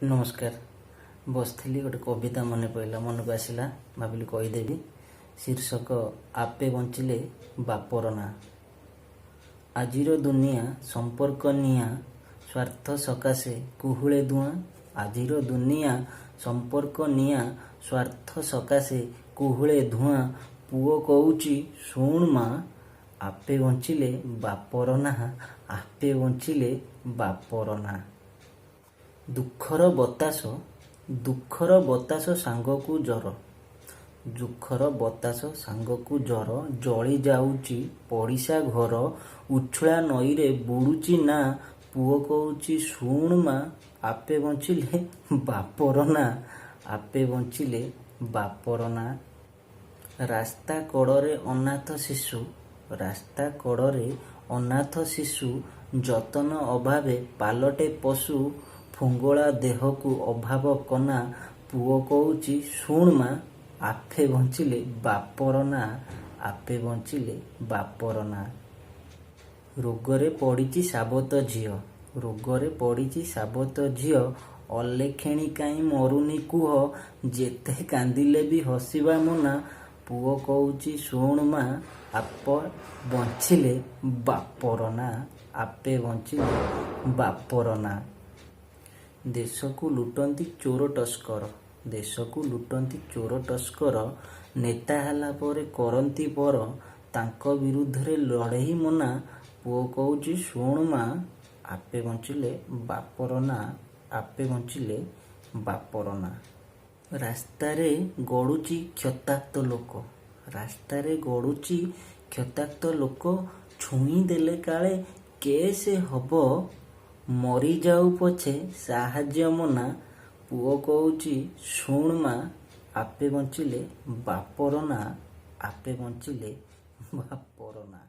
नमस्कार। बसଥିଲି गोटे कविता मन पड़ा मन को आसला भाविली कहीदेवी। शीर्षक आपे बंचिले बापर ना। आजिर दुनिया संपर्क निया स्वार्थ सकाशे कुहुले धुआं। आजिर दुनिया संपर्क निया स्वार्थ सकाशे कुहुले धुआं। पुओ कहूची शुण माँ आपे बंचिले बापर ना। आपे बंचिले बापर ना। दुखर बतास सांगकू जर। दुखर बतास सांगकू जर जली जाऊची पड़िशा घर। उछुला नईरे बुड़ुची ना। पुओ कहूची शुण माँ आपे बंचिले बापर ना। आपे बंचिले बापर ना। रास्ता कड़रे अनाथ शिशु। रास्ता कड़रे अनाथ शिशु जतन अभावे पालटे पशु। फुंगला देह को अभाव कना। पुओ कहूची शुण माँ आपे बंचिले बापर ना। आपे बंचिले बापर ना। रोगरे पड़िची साबत झियो। रोगरे पड़िची साबत झियो अलेखेणी काई मरुनी कुह। जेते कांदिले भी हसिबा मना। पुओ कहूची शुण माँ आप बंचिले बापर ना। आपे बंचिले बापर ना। देश को लुटंती चोर टस्कर। देश को लुटंती चोर टस्कर नेता ହେଲା ପରେ କରନ୍ତି पर ତାଙ୍କ ବିରୁଦ୍ଧରେ ଲଢ଼େଇ ମନା। ପୁଅ କହୁଛି ଶୁଣ ମା ଆପେ ବଞ୍ଚିଲେ ବାପର ନା। ଆପେ ବଞ୍ଚିଲେ ବାପର ନା। ରାସ୍ତାରେ ଗଡୁଛି କ୍ଷତାକ୍ତ ଲୋକ। ରାସ୍ତାରେ ଗଡୁଛି କ୍ଷତାକ୍ତ ଲୋକ ଛୁଇଁ ଦେଲେ କାଳେ କେସ୍ ହବ। ମରିଯାଉ ପଛେ ସାହାଯ୍ୟ ମନା। ପୁଅ କହୁଛି ଶୁଣ ମା ଆପେ ବଞ୍ଚିଲେ ବାପର ନା। ଆପେ ବଞ୍ଚିଲେ ବାପର ନା।